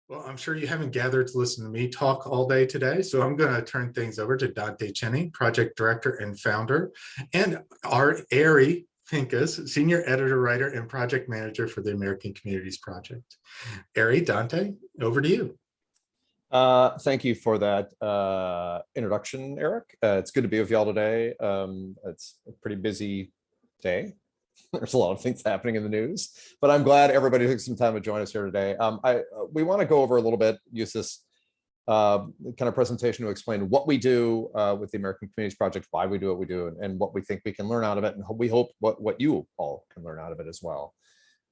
Well, I'm sure you haven't gathered to listen to me talk all day today, so I'm going to turn things over to Dante Chinni, project director and founder, and our airy Pinkus, senior editor, writer, and project manager for the American Communities Project. Ari, Dante, over to you. Thank you for that introduction, Eric. It's good to be with y'all today. It's a pretty busy day. There's a lot of things happening in the news, but I'm glad everybody took some time to join us here today. We want to go over a little bit, use this kind of presentation to explain what we do with the American Communities Project, why we do what we do, and what we think we can learn out of it, and we hope what you all can learn out of it as well.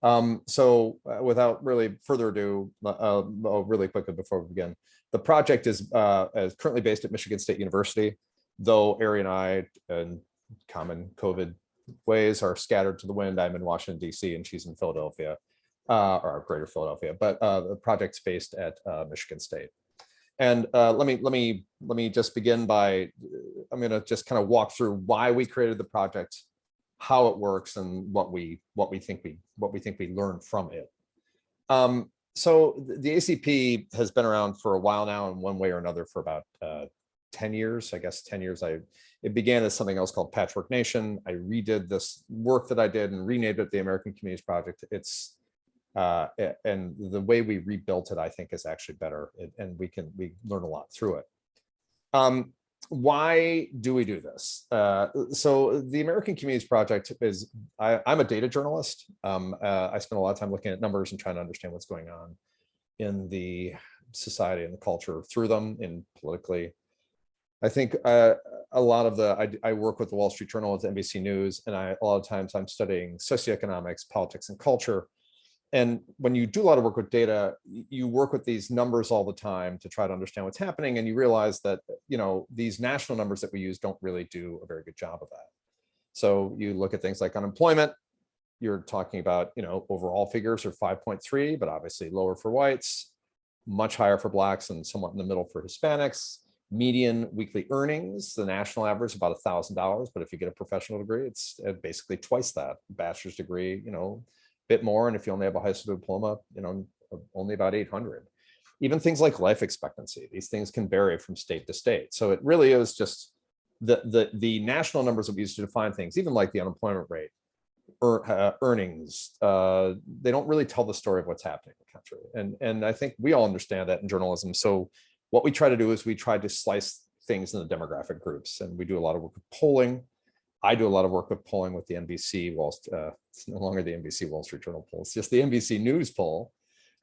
Without really further ado, really quickly before we begin, the project is currently based at Michigan State University, though Ari and I, in common COVID ways, are scattered to the wind. I'm in Washington, D.C., and she's in Philadelphia, or Greater Philadelphia, but the project's based at Michigan State. And let me just begin by, I'm going to just kind of walk through why we created the project, how it works, and what we think we learned from it. So the ACP has been around for a while now, in one way or another, for about 10 years. I guess 10 years. It began as something else called Patchwork Nation. I redid this work that I did and renamed it the American Communities Project. It's and the way we rebuilt it, I think, is actually better, and we learn a lot through it. Why do we do this? So the American Communities Project is, I'm a data journalist. I spend a lot of time looking at numbers and trying to understand what's going on in the society and the culture through them, and politically. I think a lot of I work with the Wall Street Journal, with NBC News, and a lot of times I'm studying socioeconomics, politics, and culture. And when you do a lot of work with data, you work with these numbers all the time to try to understand what's happening, and you realize that, you know, these national numbers that we use don't really do a very good job of that. So you look at things like unemployment, you're talking about, you know, overall figures are 5.3, but obviously lower for whites, much higher for blacks, and somewhat in the middle for Hispanics. Median weekly earnings, the national average is about $1,000, but if you get a professional degree, it's basically twice that. Bachelor's degree, you know, bit more, and if you only have a high school diploma, you know, only about 800. Even things like life expectancy, these things can vary from state to state. So it really is just the national numbers that we use to define things, even like the unemployment rate, earnings, they don't really tell the story of what's happening in the country. And I think we all understand that in journalism. So what we try to do is we try to slice things into demographic groups, and we do a lot of work with polling. I do a lot of work with polling with the NBC, it's no longer the NBC Wall Street Journal poll, it's just the NBC News poll.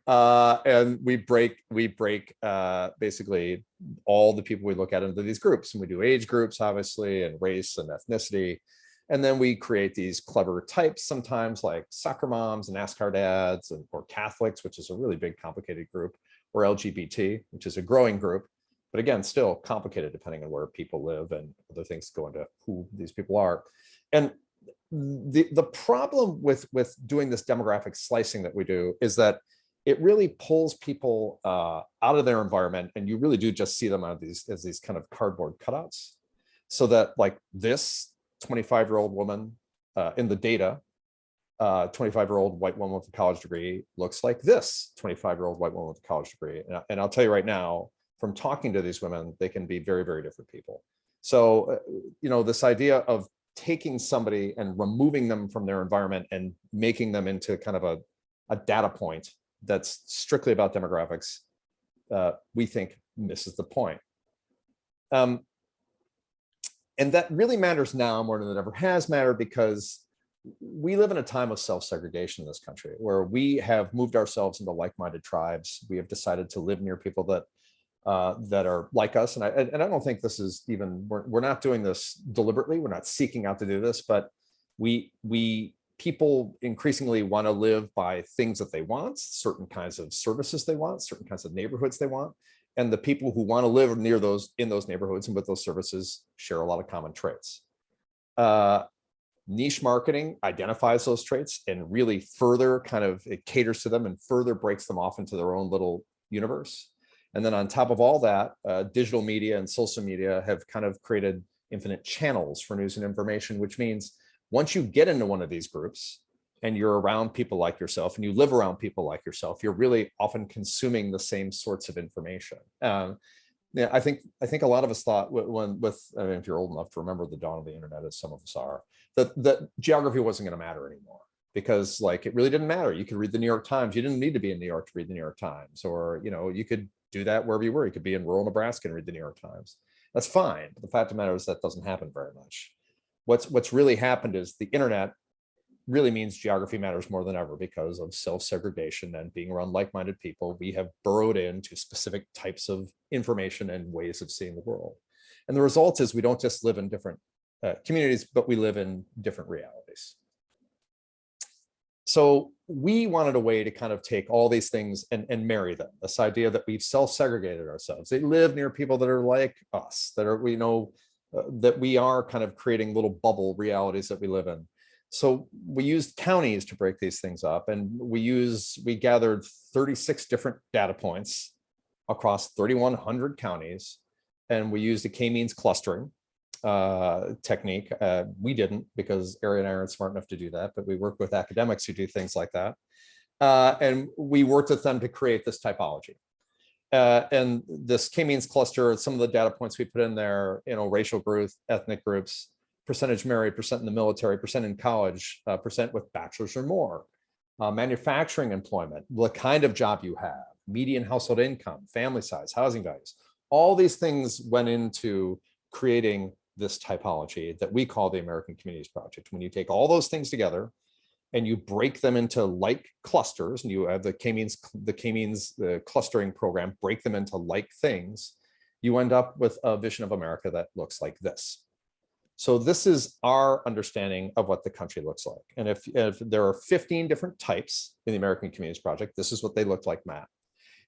And we break basically all the people we look at into these groups, and we do age groups, obviously, and race and ethnicity. And then we create these clever types, sometimes like soccer moms and NASCAR dads, or Catholics, which is a really big, complicated group, or LGBT, which is a growing group, but again, still complicated depending on where people live and other things go into who these people are. And the problem with doing this demographic slicing that we do is that it really pulls people out of their environment, and you really do just see them as these kind of cardboard cutouts. So that, like, this 25-year-old woman in the data, 25-year-old white woman with a college degree looks like this 25-year-old white woman with a college degree. And I'll tell you right now, from talking to these women, they can be very, very different people. So, you know, this idea of taking somebody and removing them from their environment and making them into kind of a data point that's strictly about demographics, we think misses the point. And that really matters now more than it ever has mattered, because we live in a time of self-segregation in this country, where we have moved ourselves into like-minded tribes. We have decided to live near people that are like us. And I don't think this is even, we're not doing this deliberately. We're not seeking out to do this, but people increasingly want to live by things that they want, certain kinds of services they want, certain kinds of neighborhoods they want. And the people who want to live near in those neighborhoods and with those services share a lot of common traits. Niche marketing identifies those traits and really further kind of, it caters to them and further breaks them off into their own little universe. And then on top of all that, digital media and social media have kind of created infinite channels for news and information, which means once you get into one of these groups, and you're around people like yourself and you live around people like yourself, you're really often consuming the same sorts of information. Yeah, I think a lot of us thought I mean, if you're old enough to remember the dawn of the internet, as some of us are, that geography wasn't going to matter anymore, because like it really didn't matter. You could read the New York Times. You didn't need to be in New York to read the New York Times, or you could do that wherever you were. You could be in rural Nebraska and read the New York Times. That's fine. But the fact of the matter is that doesn't happen very much. What's really happened is the internet really means geography matters more than ever because of self-segregation and being around like-minded people. We have burrowed into specific types of information and ways of seeing the world. And the result is we don't just live in different communities, but we live in different realities. So we wanted a way to kind of take all these things and marry them. This idea that we've self-segregated ourselves. They live near people that are like us, that are, that we are kind of creating little bubble realities that we live in. So we used counties to break these things up, and we gathered 36 different data points across 3,100 counties, and we used a k-means clustering technique. We didn't, because Ari and I aren't smart enough to do that, but we work with academics who do things like that. And we worked with them to create this typology. And this k-means cluster, some of the data points we put in there, racial groups, ethnic groups, percentage married, percent in the military, percent in college, percent with bachelor's or more, manufacturing employment, the kind of job you have, median household income, family size, housing values. All these things went into creating this typology that we call the American Communities Project. When you take all those things together and you break them into like clusters, and you have the k-means clustering program, break them into like things, you end up with a vision of America that looks like this. So this is our understanding of what the country looks like. And if there are 15 different types in the American Communities Project, this is what they look like mapped.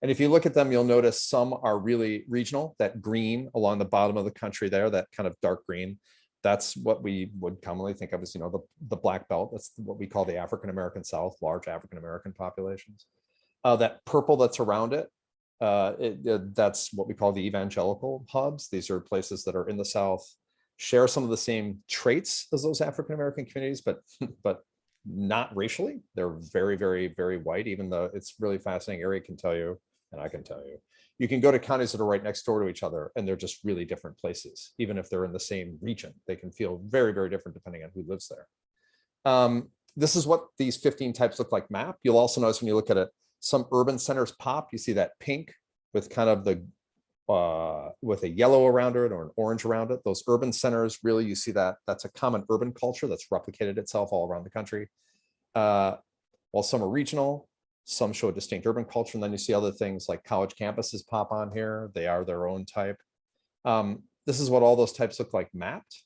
And if you look at them, you'll notice some are really regional. That green along the bottom of the country there, that kind of dark green, that's what we would commonly think of as, the Black Belt. That's what we call the African-American South, large African-American populations. That purple that's around it, that's what we call the Evangelical Hubs. These are places that are in the South, share some of the same traits as those African-American communities, but not racially. They're very, very, very white, even though it's really fascinating. Ari can tell you, and I can tell you, you can go to counties that are right next door to each other, and they're just really different places. Even if they're in the same region, they can feel very, very different depending on who lives there. This is what these 15 types look like mapped. You'll also notice when you look at it, some urban centers pop. You see that pink with kind of the with a yellow around it or an orange around it. Those urban centers, really, you see that that's a common urban culture that's replicated itself all around the country. While some are regional, some show a distinct urban culture, and then you see other things like college campuses pop on here. They are their own type. This is what all those types look like mapped.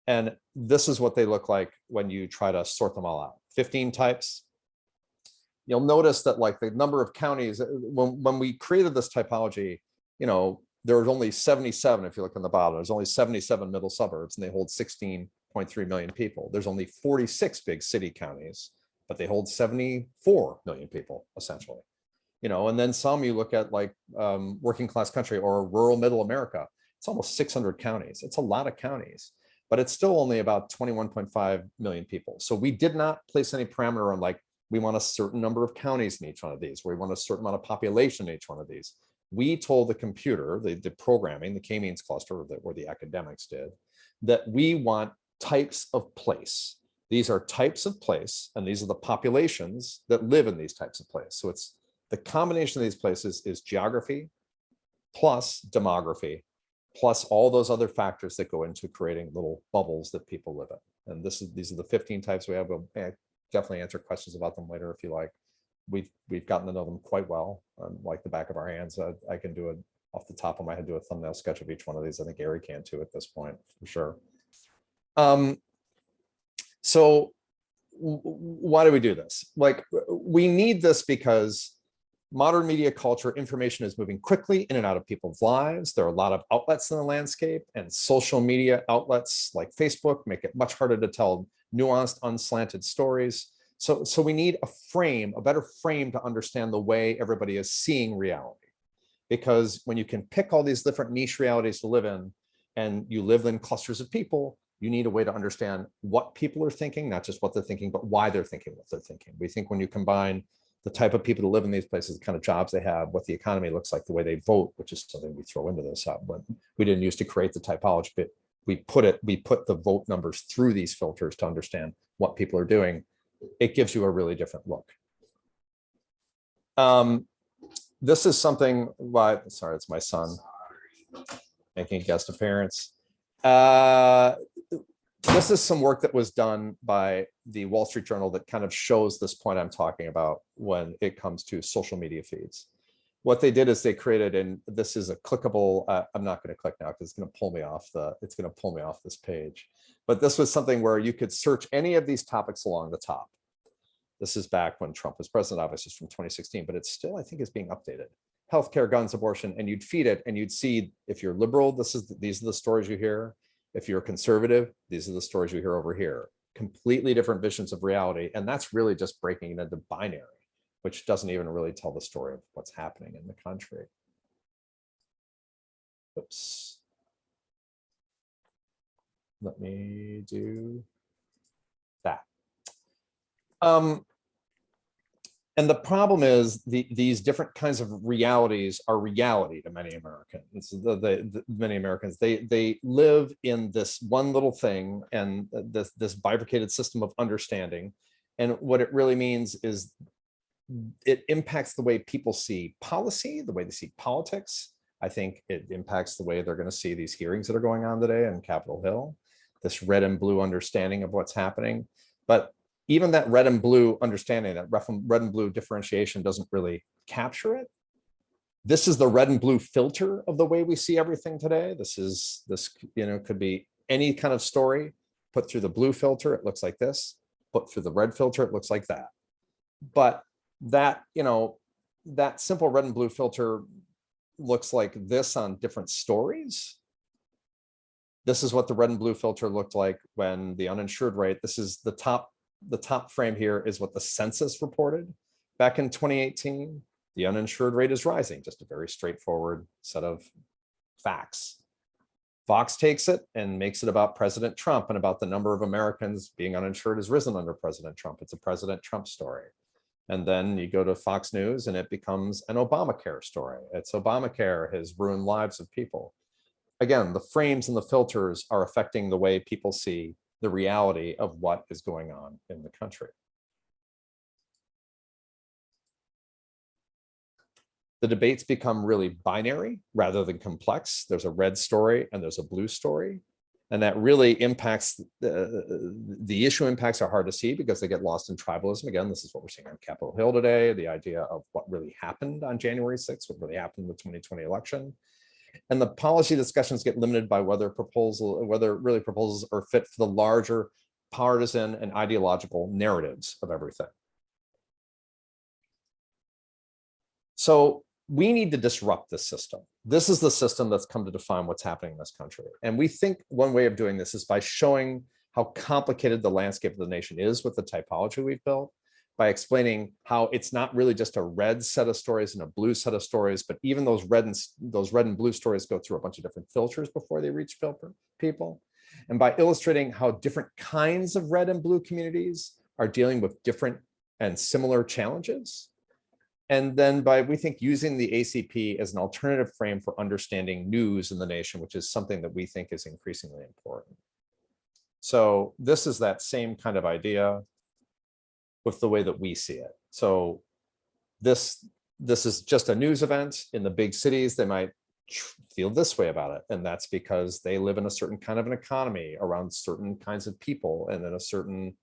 And this is what they look like when you try to sort them all out. 15 types. You'll notice that like the number of counties, when we created this typology, there was only 77, if you look on the bottom, there's only 77 middle suburbs, and they hold 16.3 million people. There's only 46 big city counties, but they hold 74 million people, essentially. And then some you look at like working class country or rural middle America, it's almost 600 counties. It's a lot of counties, but it's still only about 21.5 million people. So we did not place any parameter on like, we want a certain number of counties in each one of these, or we want a certain amount of population in each one of these. We told the computer, the programming, the k-means cluster, or the academics did, that we want types of place. These are types of place, and these are the populations that live in these types of place. So it's the combination of these places is geography plus demography, plus all those other factors that go into creating little bubbles that people live in. And these are the 15 types we have. We'll definitely answer questions about them later if you like. We've gotten to know them quite well, like the back of our hands. I can do it off the top of my head, do a thumbnail sketch of each one of these. I think Ari can too at this point, for sure. So why do we do this? Like, we need this because modern media culture, information is moving quickly in and out of people's lives. There are a lot of outlets in the landscape, and social media outlets like Facebook make it much harder to tell nuanced, unslanted stories. So we need a better frame to understand the way everybody is seeing reality. Because when you can pick all these different niche realities to live in, and you live in clusters of people, You need a way to understand what people are thinking, not just what they're thinking, but why they're thinking what they're thinking. We think when you combine the type of people who live in these places, the kind of jobs they have, what the economy looks like, the way they vote, which is something we throw into this. When we didn't use to create the typology, but we put the vote numbers through these filters to understand what people are doing. It gives you a really different look. This is something, sorry, it's my son making a guest appearance. This is some work that was done by the Wall Street Journal that kind of shows this point I'm talking about when it comes to social media feeds. What they did is they created, and this is a clickable, I'm not going to click now because it's going to pull me off this page. But this was something where you could search any of these topics along the top. This is back when Trump was president, obviously it's from 2016, but it's still, I think, is being updated. Healthcare, guns, abortion, and you'd feed it, and you'd see if you're liberal, these are the stories you hear. If you're conservative, these are the stories you hear over here. Completely different visions of reality, and that's really just breaking it into binary, which doesn't even really tell the story of what's happening in the country. Oops. Let me do that. And the problem is these different kinds of realities are reality to many Americans. Many Americans, they live in this one little thing and this bifurcated system of understanding. And what it really means is it impacts the way people see policy, the way they see politics. I think it impacts the way they're going to see these hearings that are going on today on Capitol Hill, this red and blue understanding of what's happening. But even that red and blue understanding, that red and blue differentiation doesn't really capture it. This is the red and blue filter of the way we see everything today. This could be any kind of story put through the blue filter, it looks like this. Put through the red filter, it looks like that. But that, that simple red and blue filter looks like this on different stories. This is what the red and blue filter looked like when the uninsured rate, this is the top frame here is what the census reported back in 2018. The uninsured rate is rising, just a very straightforward set of facts. Fox takes it and makes it about President Trump and about the number of Americans being uninsured has risen under President Trump. It's a President Trump story. And then you go to Fox News and it becomes an Obamacare story. It's Obamacare has ruined lives of people. Again, the frames and the filters are affecting the way people see the reality of what is going on in the country. The debates become really binary rather than complex. There's a red story and there's a blue story. And that really impacts, the issue impacts are hard to see because they get lost in tribalism. Again, this is what we're seeing on Capitol Hill today, the idea of what really happened on January 6th, what really happened in the 2020 election. And the policy discussions get limited by whether really proposals are fit for the larger partisan and ideological narratives of everything. So we need to disrupt this system. This is the system that's come to define what's happening in this country. And we think one way of doing this is by showing how complicated the landscape of the nation is with the typology we've built, by explaining how it's not really just a red set of stories and a blue set of stories, but even those red and blue stories go through a bunch of different filters before they reach people. And by illustrating how different kinds of red and blue communities are dealing with different and similar challenges. And then by, we think, using the ACP as an alternative frame for understanding news in the nation, which is something that we think is increasingly important. So this is that same kind of idea with the way that we see it. So this is just a news event. In the big cities, they might feel this way about it. And that's because they live in a certain kind of an economy around certain kinds of people and in a certain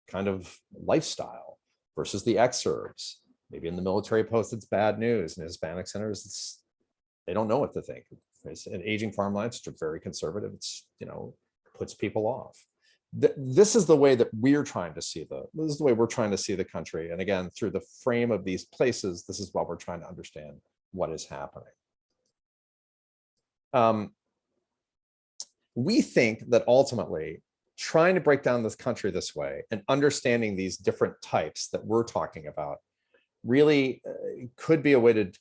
kind of lifestyle versus the exurbs. Maybe in the military post, it's bad news. In Hispanic centers, they don't know what to think. In Aging Farmlands, which are very conservative, it's, puts people off. This is the way that we're trying to see this is the way we're trying to see the country. And again, through the frame of these places, this is what we're trying to understand what is happening. We think that ultimately trying to break down this country this way and understanding these different types that we're talking about really could be a way to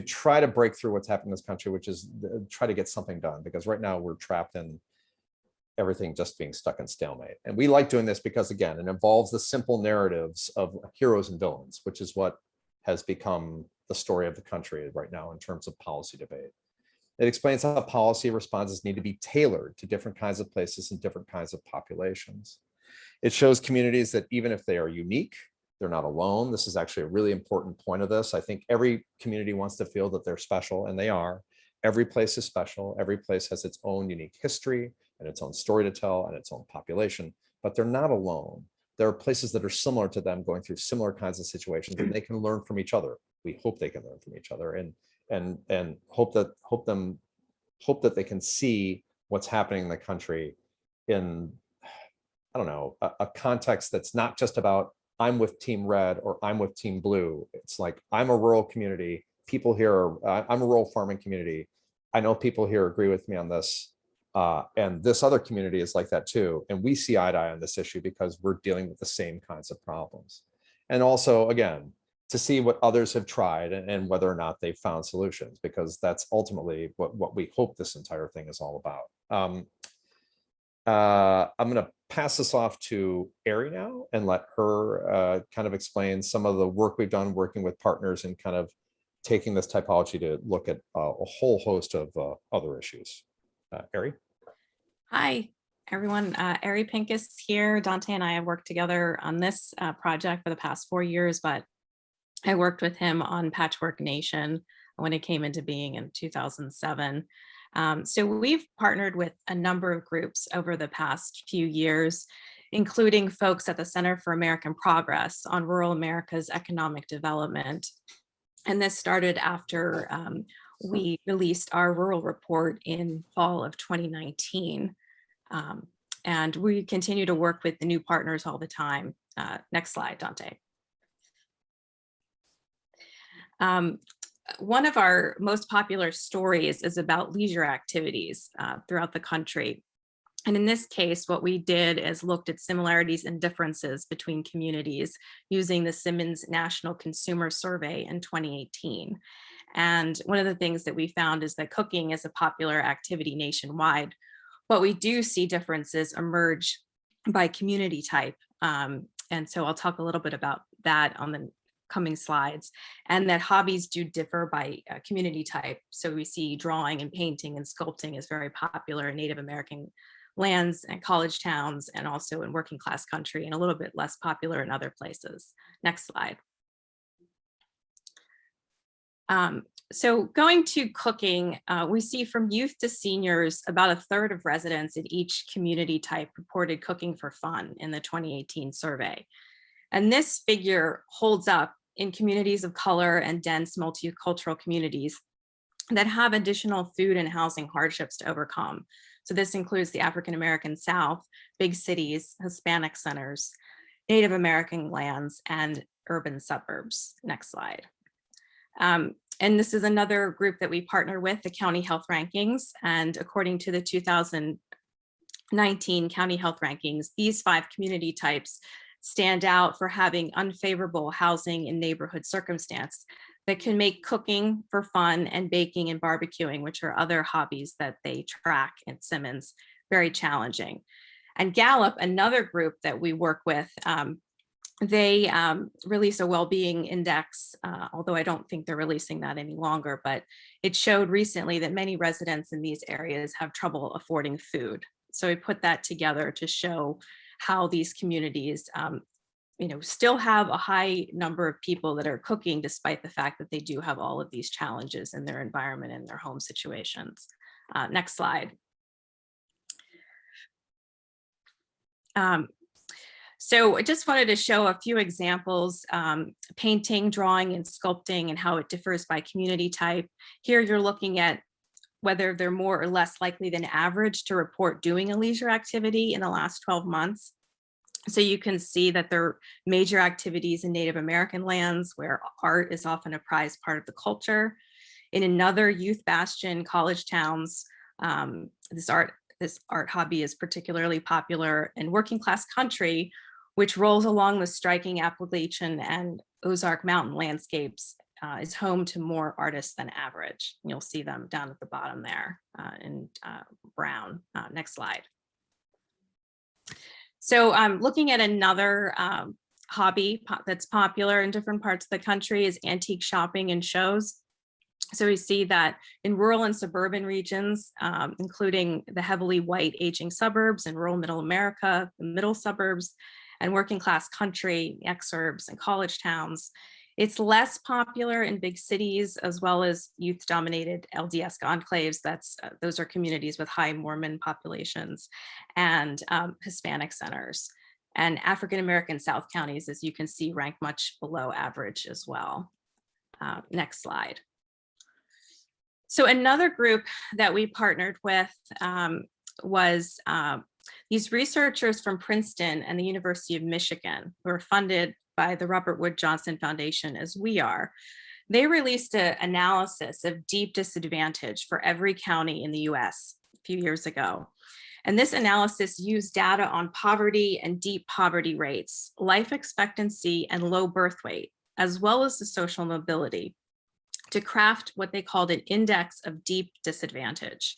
try to break through what's happening in this country, which is try to get something done. Because right now we're trapped in everything just being stuck in stalemate. And we like doing this because, again, it involves the simple narratives of heroes and villains, which is what has become the story of the country right now in terms of policy debate. It explains how policy responses need to be tailored to different kinds of places and different kinds of populations. It shows communities that even if they are unique, they're not alone. This is actually a really important point of this. I think every community wants to feel that they're special, and they are. Every place is special. Every place has its own unique history and its own story to tell and its own population, but they're not alone. There are places that are similar to them going through similar kinds of situations, and they can learn from each other. We hope they can learn from each other, and hope that they can see what's happening in the country in, I don't know, a context that's not just about I'm with team red or I'm with team blue. It's like, I'm a rural community. People here are, I'm a rural farming community. I know people here agree with me on this. And this other community is like that too. And we see eye to eye on this issue because we're dealing with the same kinds of problems. And also, again, to see what others have tried and whether or not they've found solutions, because that's ultimately what we hope this entire thing is all about. I'm going to pass this off to Ari now and let her kind of explain some of the work we've done working with partners and kind of taking this typology to look at a whole host of other issues. Ari? Hi, everyone. Ari Pinkus here. Dante and I have worked together on this project for the past 4 years, but I worked with him on Patchwork Nation when it came into being in 2007. So we've partnered with a number of groups over the past few years, including folks at the Center for American Progress on rural America's economic development. And this started after we released our rural report in fall of 2019. And we continue to work with the new partners all the time. Next slide, Dante. One of our most popular stories is about leisure activities throughout the country. And in this case, what we did is looked at similarities and differences between communities using the Simmons National Consumer Survey in 2018. And one of the things that we found is that cooking is a popular activity nationwide, but we do see differences emerge by community type. And so I'll talk a little bit about that on the coming slides, and that hobbies do differ by community type. So we see drawing and painting and sculpting is very popular in Native American lands and college towns, and also in working class country, and a little bit less popular in other places. Next slide. So going to cooking, we see from youth to seniors, about a third of residents in each community type reported cooking for fun in the 2018 survey. And this figure holds up in communities of color and dense multicultural communities that have additional food and housing hardships to overcome. So this includes the African-American South, big cities, Hispanic centers, Native American lands, and urban suburbs. Next slide. And this is another group that we partner with, the County Health Rankings. And according to the 2019 County Health Rankings, these 5 community types stand out for having unfavorable housing and neighborhood circumstance that can make cooking for fun and baking and barbecuing, which are other hobbies that they track at Simmons, very challenging. And Gallup, another group that we work with, they release a well-being index, although I don't think they're releasing that any longer, but it showed recently that many residents in these areas have trouble affording food. So we put that together to show how these communities still have a high number of people that are cooking, despite the fact that they do have all of these challenges in their environment and their home situations. Next slide. So I just wanted to show a few examples, painting, drawing, and sculpting, and how it differs by community type. Here you're looking at whether they're more or less likely than average to report doing a leisure activity in the last 12 months. So you can see that there are major activities in Native American lands where art is often a prized part of the culture. In another youth bastion, college towns, this art hobby is particularly popular in working class country, which rolls along the striking Appalachian and Ozark mountain landscapes, is home to more artists than average. You'll see them down at the bottom there in brown. Next slide. So I'm looking at another hobby that's popular in different parts of the country is antique shopping and shows. So we see that in rural and suburban regions, including the heavily white aging suburbs in rural middle America, the middle suburbs, and working class country, exurbs and college towns, it's less popular in big cities as well as youth dominated LDS enclaves. Those are communities with high Mormon populations and Hispanic centers. And African American South counties, as you can see, rank much below average as well. Next slide. So another group that we partnered with was these researchers from Princeton and the University of Michigan, who are funded by the Robert Wood Johnson Foundation, as we are. They released an analysis of deep disadvantage for every county in the US a few years ago. And this analysis used data on poverty and deep poverty rates, life expectancy, and low birth weight, as well as the social mobility, to craft what they called an index of deep disadvantage.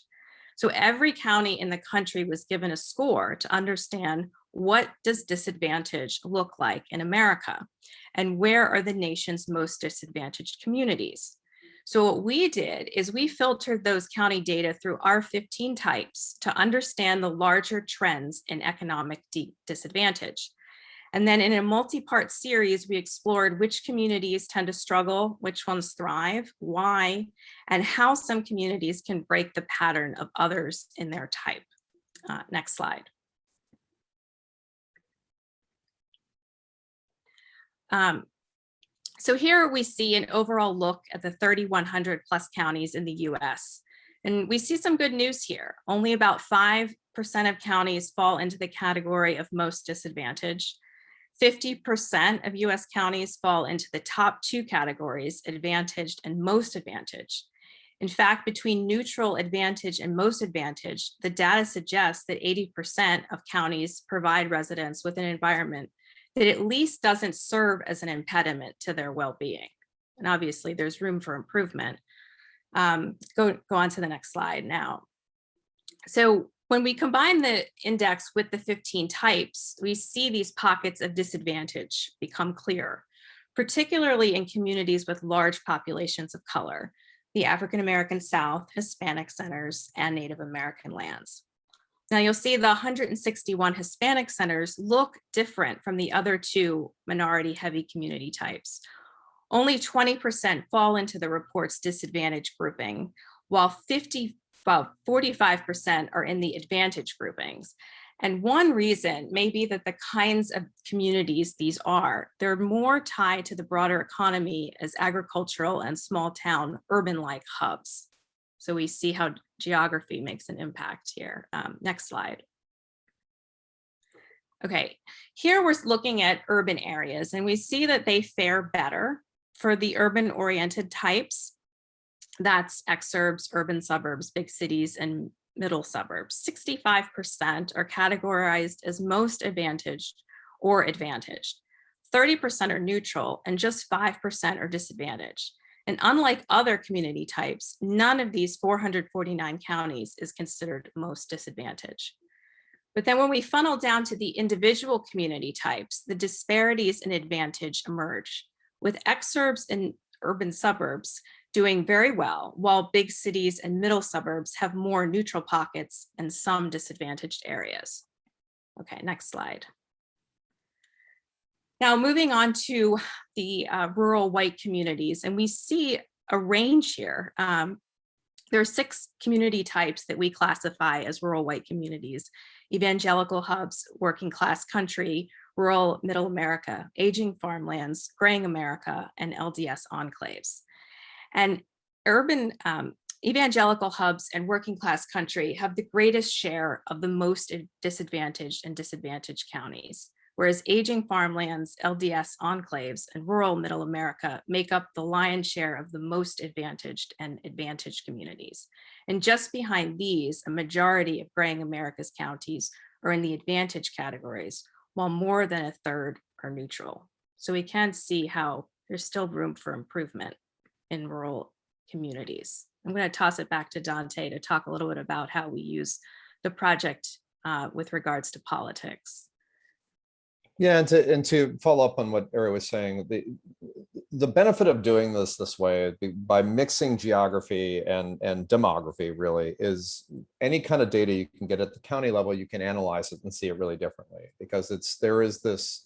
So every county in the country was given a score to understand what does disadvantage look like in America and where are the nation's most disadvantaged communities. So what we did is we filtered those county data through our 15 types to understand the larger trends in economic disadvantage. And then in a multi-part series, we explored which communities tend to struggle, which ones thrive, why, and how some communities can break the pattern of others in their type. Next slide. So here we see an overall look at the 3,100 plus counties in the US. And we see some good news here. Only about 5% of counties fall into the category of most disadvantaged. 50% of US counties fall into the top two categories, advantaged and most advantaged. In fact, between neutral, advantaged, and most advantaged, the data suggests that 80% of counties provide residents with an environment that at least doesn't serve as an impediment to their well-being. And obviously there's room for improvement. Go on to the next slide now. So when we combine the index with the 15 types, we see these pockets of disadvantage become clear, particularly in communities with large populations of color, the African American South, Hispanic centers, and Native American lands. Now you'll see the 161 Hispanic centers look different from the other two minority heavy community types. Only 20% fall into the report's disadvantage grouping, while 45% are in the advantage groupings. And one reason may be that the kinds of communities these are, they're more tied to the broader economy as agricultural and small town urban-like hubs. So we see how geography makes an impact here. Next slide. Okay, here we're looking at urban areas and we see that they fare better for the urban-oriented types. That's exurbs, urban suburbs, big cities, and middle suburbs. 65% are categorized as most advantaged or advantaged. 30% are neutral and just 5% are disadvantaged. And unlike other community types, none of these 449 counties is considered most disadvantaged. But then when we funnel down to the individual community types, the disparities in advantage emerge, with exurbs and urban suburbs doing very well, while big cities and middle suburbs have more neutral pockets and some disadvantaged areas. Okay, next slide. Now moving on to the rural white communities, and we see a range here. There are 6 community types that we classify as rural white communities: Evangelical Hubs, working class country, rural middle America, aging farmlands, graying America, and LDS enclaves. And urban Evangelical Hubs and working class country have the greatest share of the most disadvantaged and disadvantaged counties, whereas aging farmlands, LDS enclaves, and rural middle America make up the lion's share of the most advantaged and advantaged communities. And just behind these, a majority of graying America's counties are in the advantage categories, while more than a third are neutral. So we can see how there's still room for improvement in rural communities. I'm going to toss it back to Dante to talk a little bit about how we use the project with regards to politics. Yeah, and to follow up on what Ari was saying, the benefit of doing this way by mixing geography and demography really is any kind of data you can get at the county level, you can analyze it and see it really differently, because there is this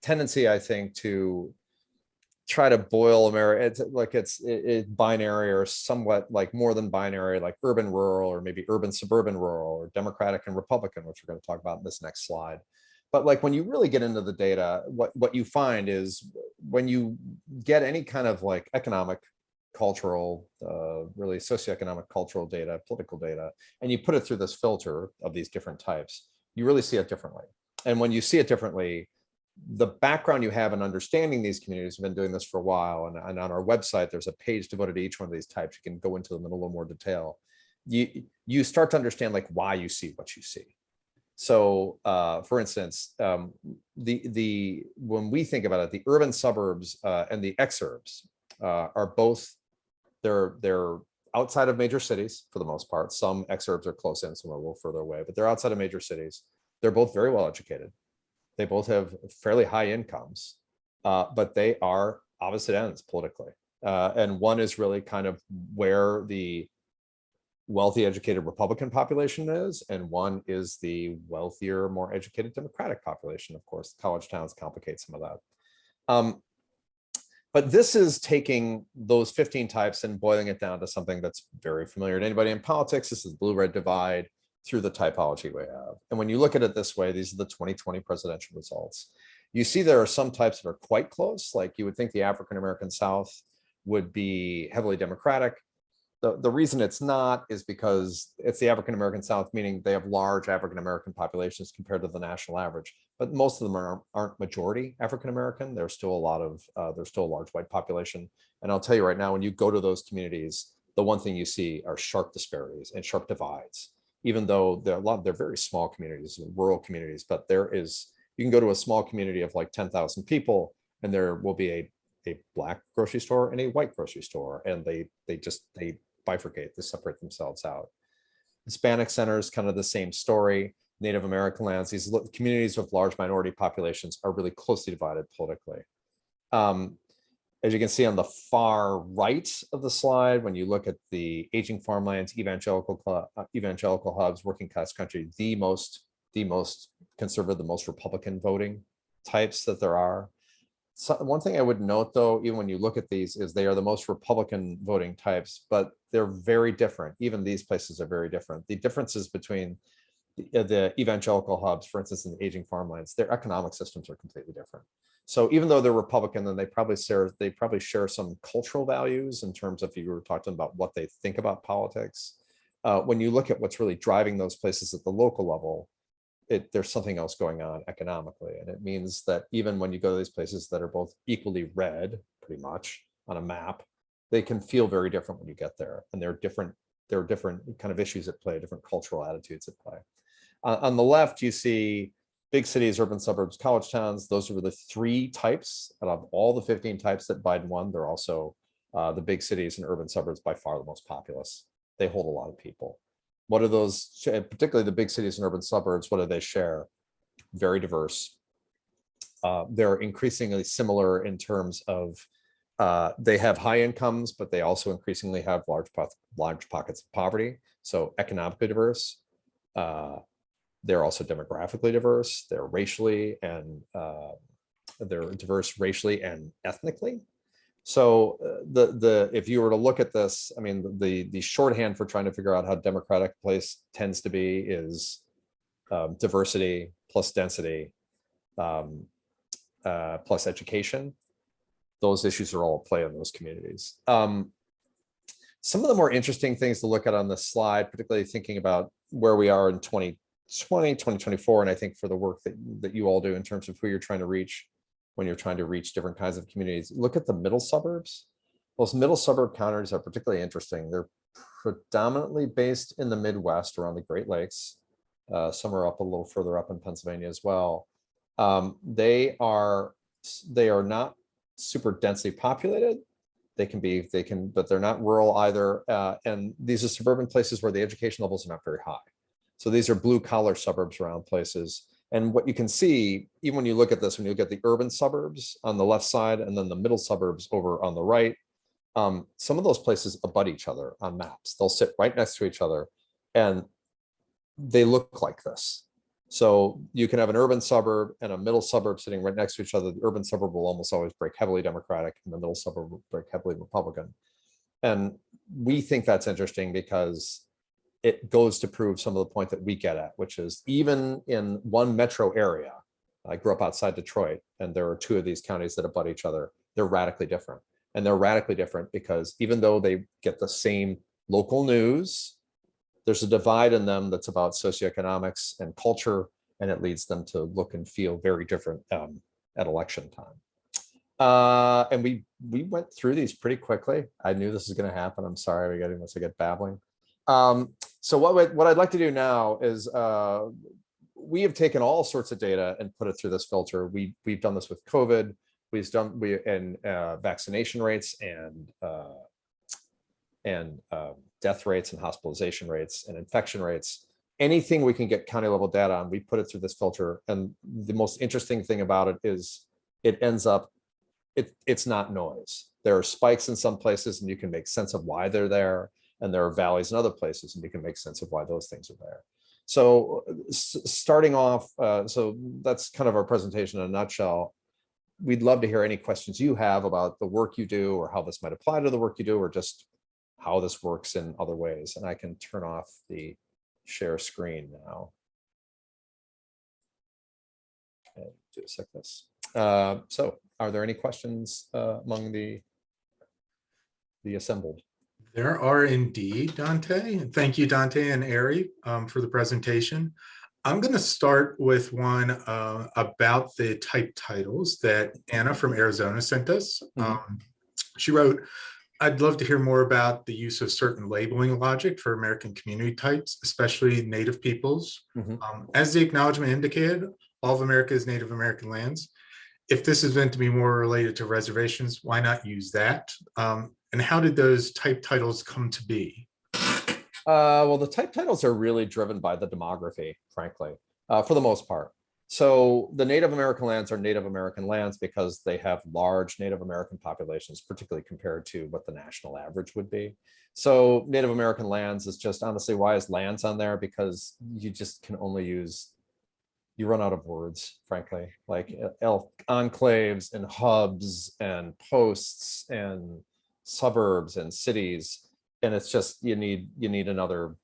tendency, I think, to try to boil America. It's like it's binary, or somewhat like more than binary, like urban rural, or maybe urban suburban rural, or Democratic and Republican, which we're going to talk about in this next slide. But like when you really get into the data, what you find is when you get any kind of like economic, cultural, really socioeconomic, cultural data, political data, and you put it through this filter of these different types, you really see it differently. And when you see it differently, the background you have in understanding these communities, we've been doing this for a while, and on our website, there's a page devoted to each one of these types. You can go into them in a little more detail. You start to understand like why you see what you see. So for instance, when we think about it, the urban suburbs and the exurbs are both, they're outside of major cities for the most part. Some exurbs are close in, some are a little further away, but they're outside of major cities. They're both very well educated. They both have fairly high incomes, but they are opposite ends politically. And one is really kind of where the wealthy, educated Republican population is, and one is the wealthier, more educated Democratic population. Of course, college towns complicate some of that. But this is taking those 15 types and boiling it down to something that's very familiar to anybody in politics. This is the blue-red divide through the typology we have. And when you look at it this way, these are the 2020 presidential results. You see there are some types that are quite close, like you would think the African-American South would be heavily Democratic. The reason it's not is because it's the African-American South, meaning they have large African-American populations compared to the national average, but most of them aren't majority African-American. There's still there's still a large white population. And I'll tell you right now, when you go to those communities, the one thing you see are sharp disparities and sharp divides, even though they're very small communities, rural communities, but you can go to a small community of like 10,000 people and there will be a black grocery store and a white grocery store, and they bifurcate, they separate themselves out. Hispanic Centers, kind of the same story. Native American lands, these communities with large minority populations are really closely divided politically. As you can see on the far right of the slide, when you look at the Aging Farmlands, Evangelical Hubs, working class country, the most conservative, the most Republican voting types that there are. So one thing I would note, though, even when you look at these, is they are the most Republican voting types, but they're very different. Even these places are very different. The differences between the evangelical hubs, for instance, in the Aging Farmlands, their economic systems are completely different. So even though they're Republican, then they probably share some cultural values in terms of, if you were talking about what they think about politics. When you look at what's really driving those places at the local level, there's something else going on economically. And it means that even when you go to these places that are both equally red, pretty much on a map, they can feel very different when you get there. And there are different kind of issues at play, different cultural attitudes at play. On the left, you see big cities, urban suburbs, college towns. Those are the three types out of all the 15 types that Biden won. They're also the big cities and urban suburbs, by far the most populous. They hold a lot of people. What are those, particularly the big cities and urban suburbs, what do they share? Very diverse. They're increasingly similar in terms of they have high incomes, but they also increasingly have large pockets of poverty. So economically diverse. They're also demographically diverse. They're diverse racially and ethnically. So if you were to look at this, I mean, the shorthand for trying to figure out how democratic a place tends to be is diversity plus density plus education. Those issues are all at play in those communities. Some of the more interesting things to look at on this slide, particularly thinking about where we are in 2020, 2024, and I think for the work that you all do in terms of who you're trying to reach, when you're trying to reach different kinds of communities, look at the middle suburbs. Those middle suburb counties are particularly interesting. They're predominantly based in the Midwest around the Great Lakes. Some are up a little further up in Pennsylvania as well. They are not super densely populated. But they're not rural either. And these are suburban places where the education levels are not very high. So these are blue collar suburbs around places. And what you can see, even when you look at this, when you look at the urban suburbs on the left side and then the middle suburbs over on the right, some of those places abut each other on maps. They'll sit right next to each other and they look like this. So you can have an urban suburb and a middle suburb sitting right next to each other. The urban suburb will almost always break heavily Democratic and the middle suburb will break heavily Republican. And we think that's interesting because it goes to prove some of the point that we get at, which is even in one metro area, I grew up outside Detroit, and there are two of these counties that abut each other. They're radically different. And they're radically different because even though they get the same local news, there's a divide in them that's about socioeconomics and culture, and it leads them to look and feel very different at election time. And we went through these pretty quickly. I knew this was going to happen. I'm sorry, once I get babbling. So what I'd like to do now is we have taken all sorts of data and put it through this filter. We've done this with COVID. We've done vaccination rates and death rates and hospitalization rates and infection rates. Anything we can get county level data on, we put it through this filter. And the most interesting thing about it is it ends up, it's not noise. There are spikes in some places and you can make sense of why they're there. And there are valleys in other places and you can make sense of why those things are there. So starting off, so that's kind of our presentation in a nutshell. We'd love to hear any questions you have about the work you do or how this might apply to the work you do or just how this works in other ways. And I can turn off the share screen now. And do this like this. So are there any questions among the assembled? There are indeed, Dante. Thank you, Dante and Ari, for the presentation. I'm going to start with one about the type titles that Anna from Arizona sent us. She wrote, I'd love to hear more about the use of certain labeling logic for American community types, especially Native peoples. As the acknowledgement indicated, all of America is Native American lands. If this is meant to be more related to reservations, why not use that? And how did those type titles come to be? Well, the type titles are really driven by the demography, frankly, for the most part. So the Native American lands are Native American lands because they have large Native American populations, particularly compared to what the national average would be. So Native American lands is just, honestly, why is lands on there? Because you just can only use, you run out of words, frankly, like enclaves and hubs and posts and suburbs and cities. And it's just, you need another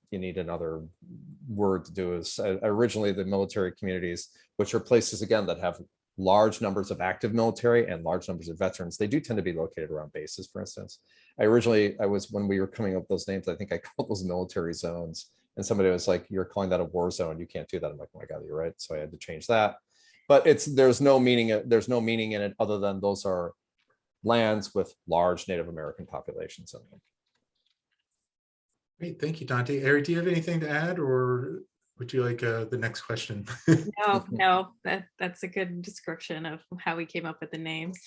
word to do. Is originally the military communities, which are places again that have large numbers of active military and large numbers of veterans. They do tend to be located around bases, for instance. When we were coming up with those names, I think I called those military zones. And somebody was like, "You're calling that a war zone? You can't do that." I'm like, "Oh my God, you're right." So I had to change that. But there's no meaning in it other than those are lands with large Native American populations in them. Great, thank you, Dante. Ari, do you have anything to add, or would you like the next question? No, that's a good description of how we came up with the names.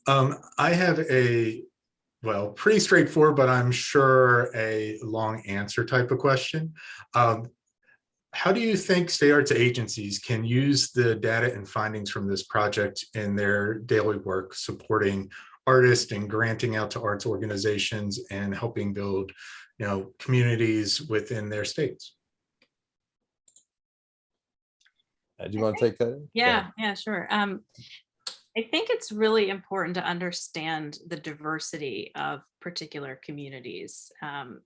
I have a, well, pretty straightforward, but I'm sure a long answer type of question. How do you think state arts agencies can use the data and findings from this project in their daily work, supporting artists and granting out to arts organizations and helping build, communities within their states? Do you want to take that? Yeah, sure. I think it's really important to understand the diversity of particular communities. One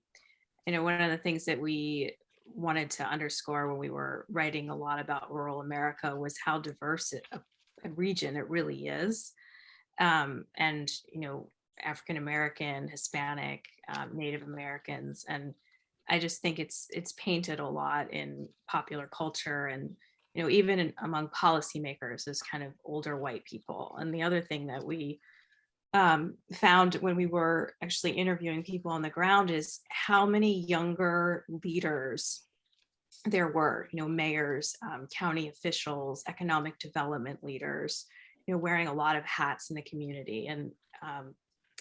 of the things that we wanted to underscore when we were writing a lot about rural America was how diverse a region it really is. And African American, Hispanic, Native Americans, and I just think it's painted a lot in popular culture and even among policymakers as kind of older white people. And the other thing that we found when we were actually interviewing people on the ground is how many younger leaders there were, mayors, county officials, economic development leaders, wearing a lot of hats in the community. And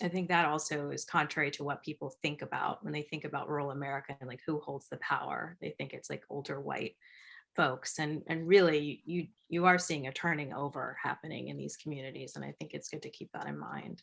I think that also is contrary to what people think about when they think about rural America and like who holds the power. They think it's like older white folks, and really you are seeing a turning over happening in these communities, and I think it's good to keep that in mind.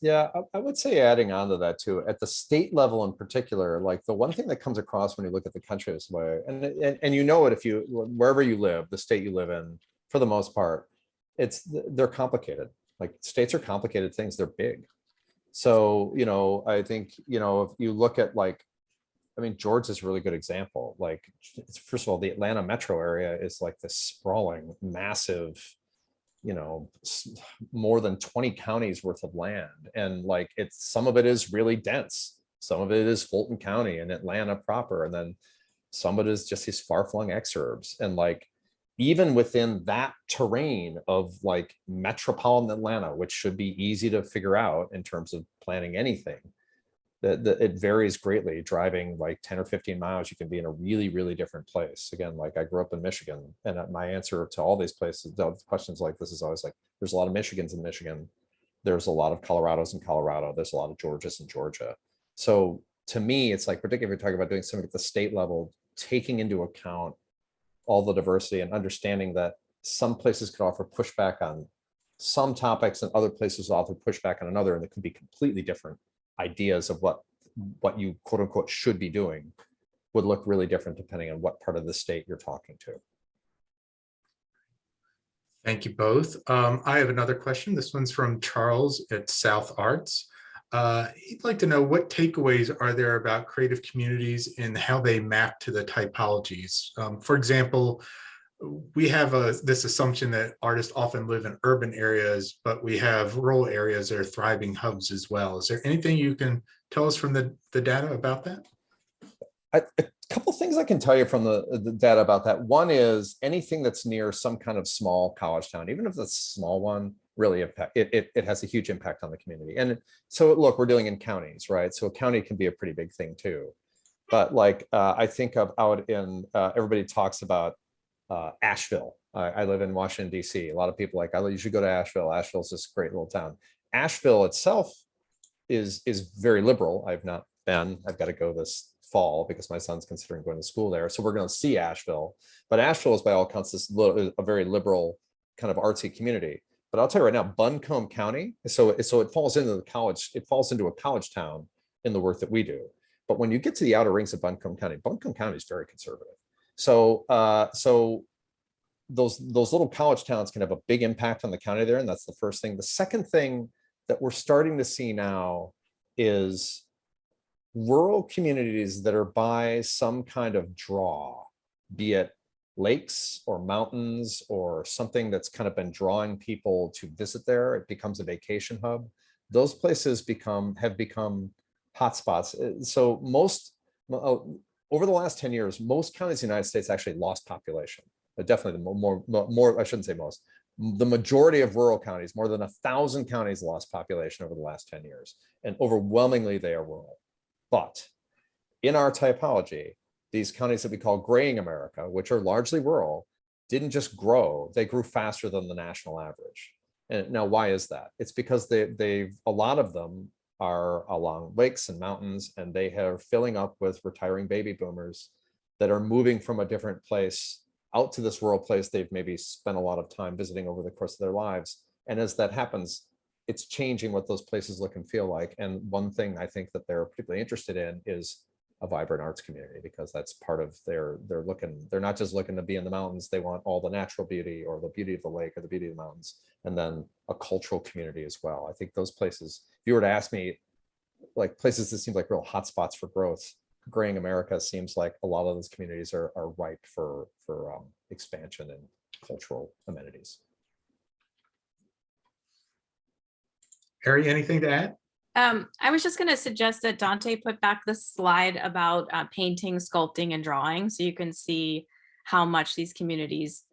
Yeah, I would say adding on to that too, at the state level in particular, like the one thing that comes across when you look at the country this way, and you know it if you, wherever you live, the state you live in, for the most part, they're complicated. Like states are complicated things, they're big. So, you know, I think, you know, if you look at like, I mean, Georgia's a really good example. Like, first of all, the Atlanta metro area is like this sprawling, massive, you know, more than 20 counties worth of land. And like, some of it is really dense. Some of it is Fulton County and Atlanta proper. And then some of it is just these far-flung exurbs. And like, even within that terrain of like metropolitan Atlanta, which should be easy to figure out in terms of planning anything, it varies greatly. Driving like 10 or 15 miles, you can be in a really, really different place. Again, like I grew up in Michigan, and my answer to all these places, questions like this is always like, there's a lot of Michigans in Michigan. There's a lot of Colorados in Colorado. There's a lot of Georgias in Georgia. So to me, it's like, particularly if you're talking about doing something at the state level, taking into account all the diversity and understanding that some places could offer pushback on some topics and other places offer pushback on another, and it could be completely different ideas of what you quote unquote should be doing would look really different depending on what part of the state you're talking to. Thank you both. I have another question. This one's from Charles at South Arts. He'd like to know what takeaways are there about creative communities and how they map to the typologies. For example, we have this assumption that artists often live in urban areas, but we have rural areas that are thriving hubs as well. Is there anything you can tell us from the data about that? A couple things I can tell you from the data about that. One is anything that's near some kind of small college town, even if it's a small one, really it has a huge impact on the community. And so look, we're dealing in counties, right? So a county can be a pretty big thing too. But like I think of out in, everybody talks about Asheville. I live in Washington, D.C. A lot of people like, you should go to Asheville. Asheville's this great little town. Asheville itself is very liberal. I've not been. I've got to go this fall because my son's considering going to school there. So we're going to see Asheville. But Asheville is by all accounts a very liberal kind of artsy community. But I'll tell you right now, Buncombe County, so it falls into the college, it falls into a college town in the work that we do. But when you get to the outer rings of Buncombe County is very conservative. So those little college towns can have a big impact on the county there, and that's the first thing. The second thing that we're starting to see now is rural communities that are by some kind of draw, be it lakes or mountains or something that's kind of been drawing people to visit there. It becomes a vacation hub. Those places have become hotspots. So over the last 10 years, most counties in the United States actually lost population. Definitely more, I shouldn't say most. The majority of rural counties, more than 1,000 counties lost population over the last 10 years. And overwhelmingly they are rural. But in our typology, these counties that we call graying America, which are largely rural, didn't just grow, they grew faster than the national average. And now why is that? It's because a lot of them are along lakes and mountains, and they are filling up with retiring baby boomers that are moving from a different place out to this rural place they've maybe spent a lot of time visiting over the course of their lives. And as that happens, it's changing what those places look and feel like. And one thing I think that they're particularly interested in is a vibrant arts community, because that's part of they're not just looking to be in the mountains. They want all the natural beauty or the beauty of the lake or the beauty of the mountains, and then a cultural community as well. I think those places, if you were to ask me, like places that seem like real hotspots for growth, graying America seems like a lot of those communities are ripe for expansion and cultural amenities. Harry, anything to add? I was just going to suggest that Dante put back the slide about painting, sculpting, and drawing, so you can see how much these communities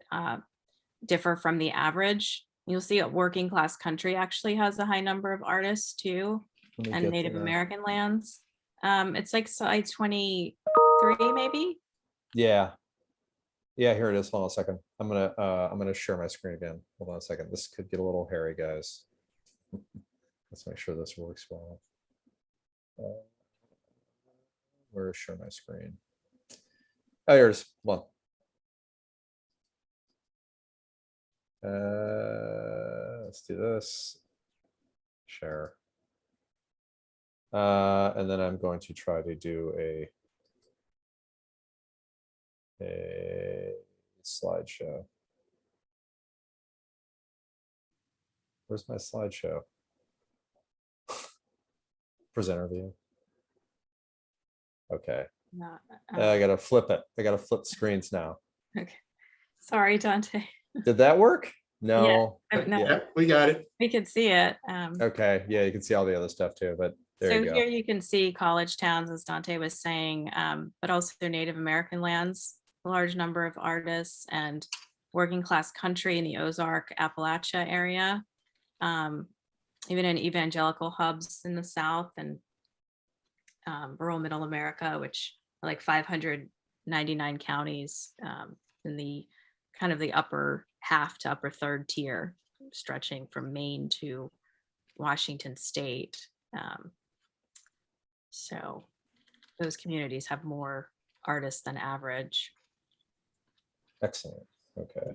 differ from the average. You'll see a working class country actually has a high number of artists too, and Native American lands. It's like slide 23, maybe. Yeah, here it is. Hold on a second. I'm gonna share my screen again. Hold on a second. This could get a little hairy, guys. Let's make sure this works well. Where is share my screen? Oh, yours. Well. Let's do this. Share. And then I'm going to try to do a slideshow. Where's my slideshow? Presenter view. Okay. Not, I gotta flip it. I gotta flip screens now. okay. Sorry, Dante. Did that work? No. No, Yeah. Yep, we got it. we can see it. Okay. Yeah, you can see all the other stuff too, but there So you go. here you can see college towns, as Dante was saying, but also Native American lands, a large number of artists, and working class country in the Ozark Appalachia area, even in evangelical hubs in the South, and rural middle America, which are like 599 counties in the kind of the upper half to upper third tier, stretching from Maine to Washington State. So those communities have more artists than average. Excellent. Okay.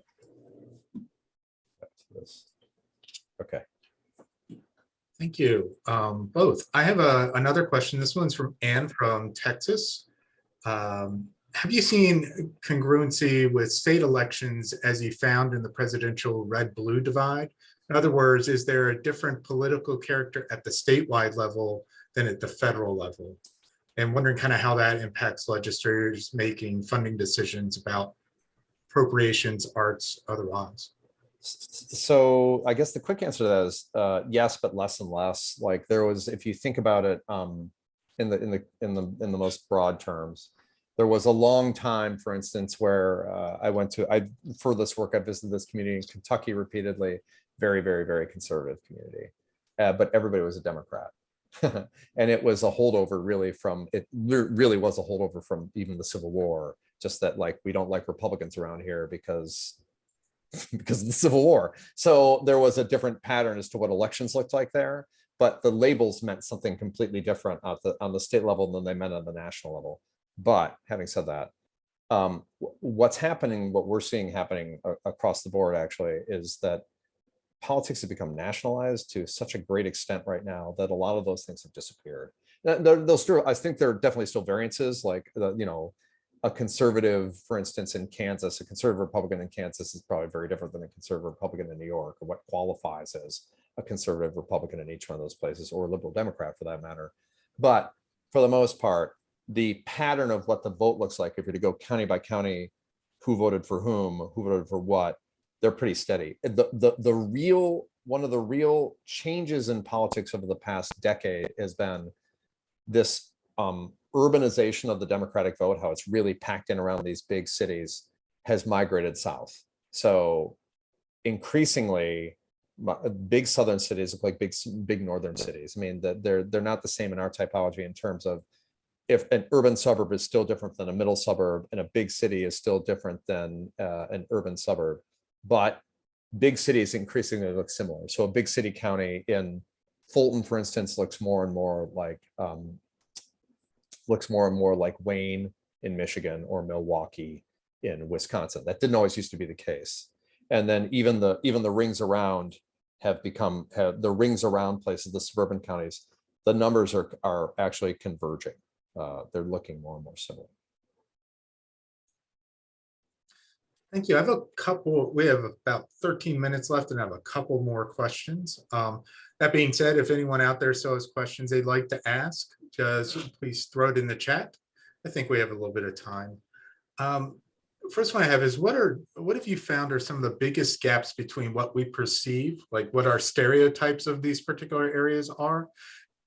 Back to this. Okay. Thank you, both. I have another question. This one's from Anne from Texas. Have you seen congruency with state elections as you found in the presidential red-blue divide? In other words, is there a different political character at the statewide level than at the federal level? And wondering kind of how that impacts legislators making funding decisions about appropriations, arts, otherwise. So I guess the quick answer to that is yes, but less and less. Like there was, if you think about it, in the most broad terms, there was a long time, for instance, where for this work, I visited this community in Kentucky repeatedly, very, very, very conservative community, but everybody was a Democrat. And it was a holdover really really was a holdover from even the Civil War, just that like, we don't like Republicans around here because of the Civil War. So there was a different pattern as to what elections looked like there, but the labels meant something completely different on the state level than they meant on the national level. But having said that, what's happening, what we're seeing happening across the board actually is that politics have become nationalized to such a great extent right now that a lot of those things have disappeared. They'll still, I think there are definitely still variances, like a conservative, for instance, in Kansas, a conservative Republican in Kansas is probably very different than a conservative Republican in New York, or what qualifies as a conservative Republican in each one of those places, or a liberal Democrat for that matter. But for the most part, the pattern of what the vote looks like, if you're to go county by county, who voted for whom, who voted for what, they're pretty steady. One of the real changes in politics over the past decade has been this urbanization of the Democratic vote, how it's really packed in around these big cities, has migrated south. So increasingly, big southern cities look like big northern cities. I mean, they're not the same in our typology in terms of, if an urban suburb is still different than a middle suburb, and a big city is still different than an urban suburb, but big cities increasingly look similar. So a big city county in Fulton, for instance, looks more and more like Wayne in Michigan or Milwaukee in Wisconsin. That didn't always used to be the case. And then even the rings around have the rings around places, the suburban counties, the numbers are actually converging. They're looking more and more similar. Thank you. We have about 13 minutes left and I have a couple more questions. That being said, if anyone out there still has questions they'd like to ask, just please throw it in the chat. I think we have a little bit of time. First one I have is, what have you found are some of the biggest gaps between what we perceive, like what our stereotypes of these particular areas are,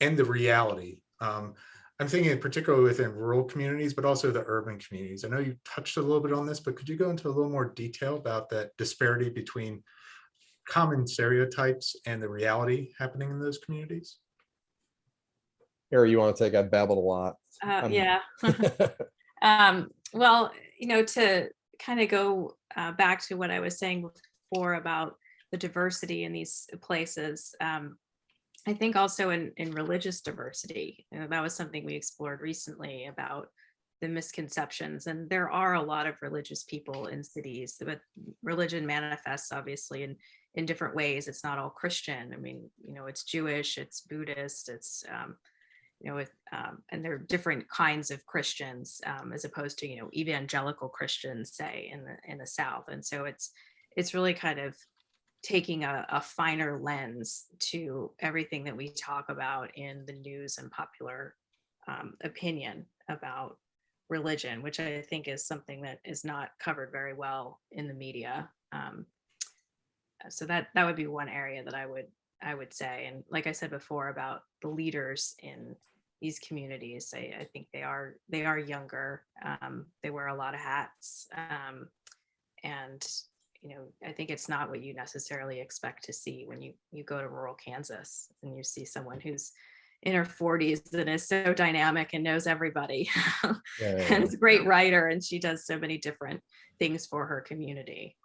and the reality? I'm thinking particularly within rural communities, but also the urban communities. I know you touched a little bit on this, but could you go into a little more detail about that disparity between common stereotypes and the reality happening in those communities? Harry, you want to take? I babbled a lot. Yeah. Well, to kind of go back to what I was saying before about the diversity in these places, I think also in religious diversity, that was something we explored recently about misconceptions. And there are a lot of religious people in cities, but religion manifests obviously in different ways. It's not all Christian. I mean, it's Jewish, it's Buddhist, it's and there are different kinds of Christians, as opposed to evangelical Christians, say in the South. And so it's really kind of taking a finer lens to everything that we talk about in the news and popular opinion about religion, which I think is something that is not covered very well in the media. So that would be one area that I would say. And like I said before about the leaders in these communities, I think they are younger. They wear a lot of hats, and I think it's not what you necessarily expect to see when you go to rural Kansas and you see someone who's in her 40s and is so dynamic and knows everybody. And is a great writer, and she does so many different things for her community.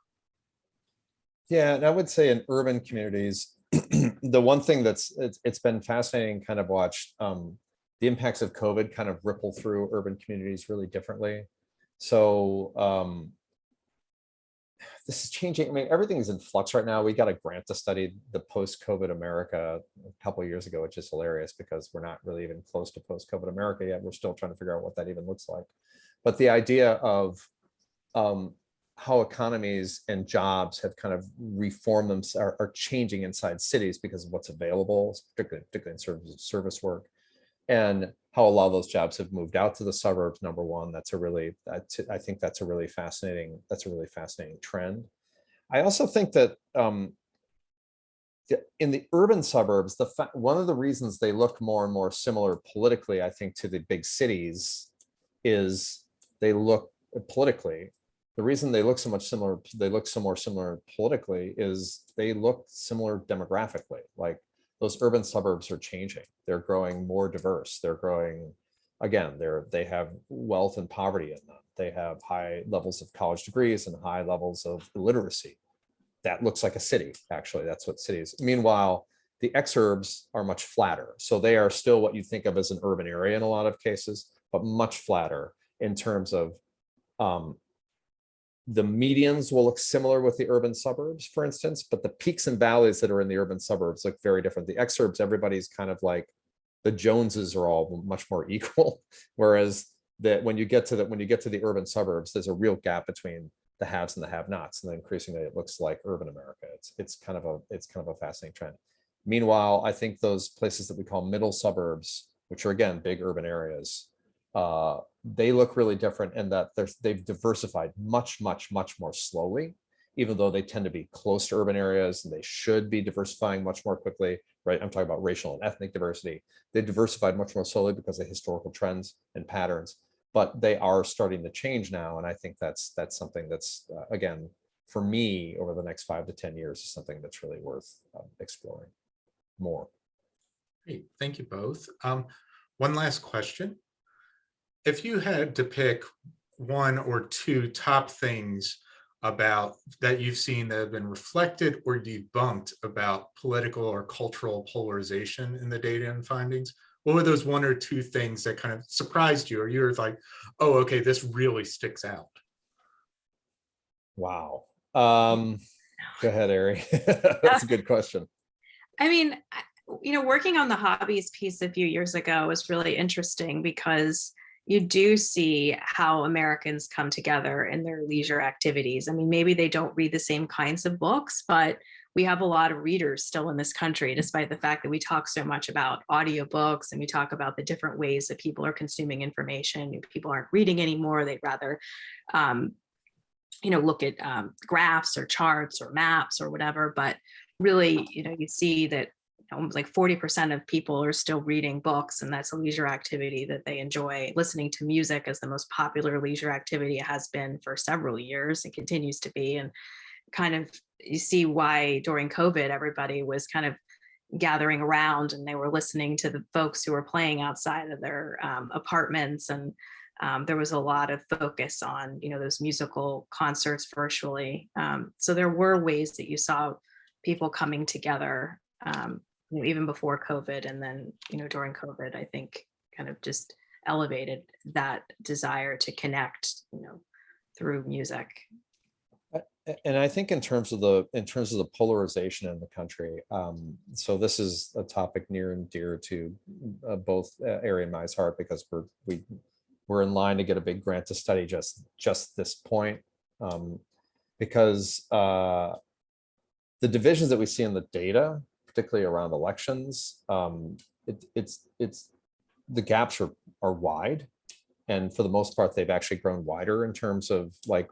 Yeah, and I would say in urban communities, the one thing it's been fascinating kind of watch the impacts of COVID kind of ripple through urban communities really differently. So this is changing. I mean, everything is in flux right now. We got a grant to study the post-COVID America a couple of years ago, which is hilarious because we're not really even close to post-COVID America yet. We're still trying to figure out what that even looks like. But the idea of how economies and jobs have kind of reformed them, are changing inside cities because of what's available, particularly in service work, and how a lot of those jobs have moved out to the suburbs. Number one, I think that's a really fascinating trend. I also think that in the urban suburbs, one of the reasons they look more and more similar politically, I think, to the big cities is they look politically. The reason they look so much similar, they look so more similar politically, is they look similar demographically. Like those urban suburbs are changing. They're growing more diverse. They're growing, again, they have wealth and poverty in them. They have high levels of college degrees and high levels of illiteracy. That looks like a city, actually. That's what cities. Meanwhile, the exurbs are much flatter. So they are still what you think of as an urban area in a lot of cases, but much flatter in terms of the medians will look similar with the urban suburbs, for instance, but the peaks and valleys that are in the urban suburbs look very different. The exurbs, everybody's kind of like, the Joneses are all much more equal, whereas when you get to the urban suburbs, there's a real gap between the haves and the have-nots, and then increasingly it looks like urban America. It's kind of a fascinating trend. Meanwhile, I think those places that we call middle suburbs, which are again big urban areas, they look really different in that they've diversified much more slowly, even though they tend to be close to urban areas and they should be diversifying much more quickly, right? I'm talking about racial and ethnic diversity. They diversified much more slowly because of historical trends and patterns, but they are starting to change now. And I think that's something that's, again, for me, over the next 5 to 10 years is something that's really worth exploring more. Great, thank you both. One last question. If you had to pick one or two top things about that you've seen that have been reflected or debunked about political or cultural polarization in the data and findings, what were those one or two things that kind of surprised you, or you were like, oh, okay, this really sticks out? Wow. Go ahead, Ari. That's a good question. I mean, working on the hobbies piece a few years ago was really interesting because you do see how Americans come together in their leisure activities. I mean, maybe they don't read the same kinds of books, but we have a lot of readers still in this country, despite the fact that we talk so much about audiobooks and we talk about the different ways that people are consuming information. People aren't reading anymore. They'd rather, look at graphs or charts or maps or whatever. But really, you see that like 40% of people are still reading books, and that's a leisure activity that they enjoy. Listening to music is the most popular leisure activity. It has been for several years and continues to be. And kind of you see why during COVID, everybody was kind of gathering around and they were listening to the folks who were playing outside of their apartments. And there was a lot of focus on, those musical concerts virtually. So there were ways that you saw people coming together, even before COVID, and then, during COVID, I think kind of just elevated that desire to connect, through music. And I think in terms of the polarization in the country, so this is a topic near and dear to both Ari and Mai's heart, because we're in line to get a big grant to study just this point, because the divisions that we see in the data, particularly around elections, it's the gaps are wide, and for the most part they've actually grown wider in terms of, like,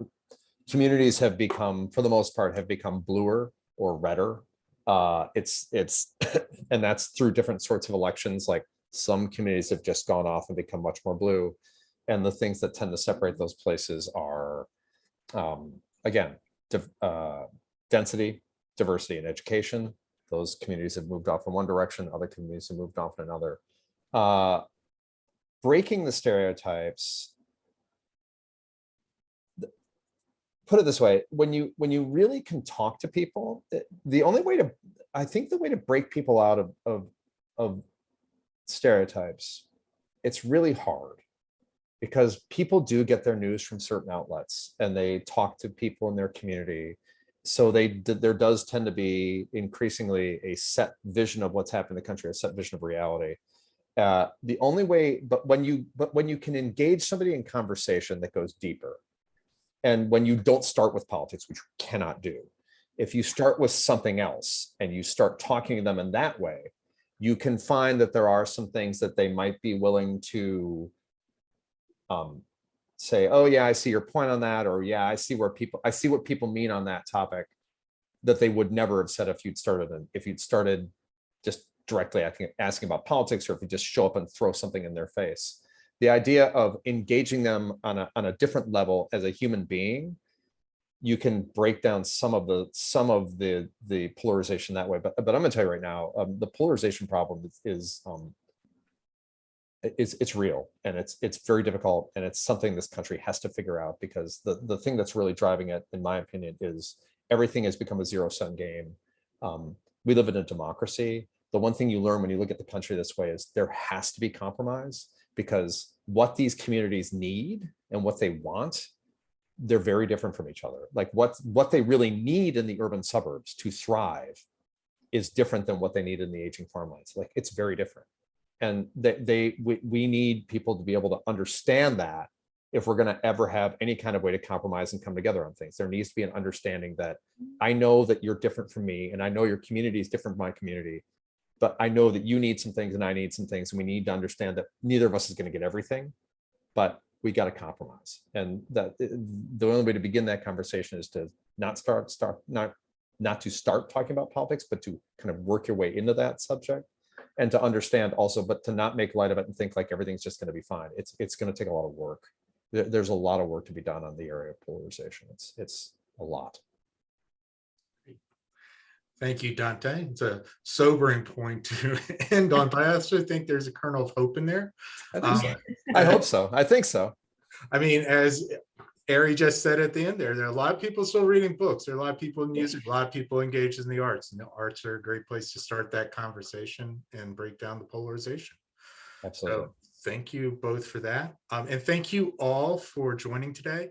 communities have become, for the most part, have become bluer or redder. It's and that's through different sorts of elections. Like, some communities have just gone off and become much more blue, and the things that tend to separate those places are, again, density, diversity, and education. Those communities have moved off in one direction, other communities have moved off in another. Breaking the stereotypes. Put it this way, when you really can talk to people, the only way to, I think the way to break people out of stereotypes, it's really hard, because people do get their news from certain outlets and they talk to people in their community. So there does tend to be increasingly a set vision of what's happening in the country, a set vision of reality. The only way, but when you can engage somebody in conversation that goes deeper, and when you don't start with politics, which you cannot do, if you start with something else and you start talking to them in that way, you can find that there are some things that they might be willing to say, oh yeah, I see your point on that, or yeah, I see what people mean on that topic, that they would never have said if you'd started just directly asking about politics, or if you just show up and throw something in their face. The idea of engaging them on a different level as a human being, you can break down some of the polarization that way. But I'm gonna tell you right now, the polarization problem is it's real, and it's very difficult, and it's something this country has to figure out, because the thing that's really driving it, in my opinion, is everything has become a zero-sum game. We live in a democracy. The one thing you learn when you look at the country this way is there has to be compromise, because what these communities need and what they want, they're very different from each other. Like, what they really need in the urban suburbs to thrive is different than what they need in the aging farmlands. Like, it's very different. And we need people to be able to understand that if we're going to ever have any kind of way to compromise and come together on things. There needs to be an understanding that I know that you're different from me, and I know your community is different from my community, but I know that you need some things and I need some things, and we need to understand that neither of us is going to get everything, but we got to compromise. And that the only way to begin that conversation is to not to start talking about politics, but to kind of work your way into that subject, and to understand also, but to not make light of it and think like everything's just going to be fine. It's going to take a lot of work. There's a lot of work to be done on the area of polarization. It's a lot. Thank you, Dante. It's a sobering point to end on, but I also think there's a kernel of hope in there. I think so. I hope so. I think so. I mean, as Ari just said at the end there are a lot of people still reading books. There are a lot of people in music, a lot of people engaged in the arts, and the arts are a great place to start that conversation and break down the polarization. Absolutely. So thank you both for that. And thank you all for joining today.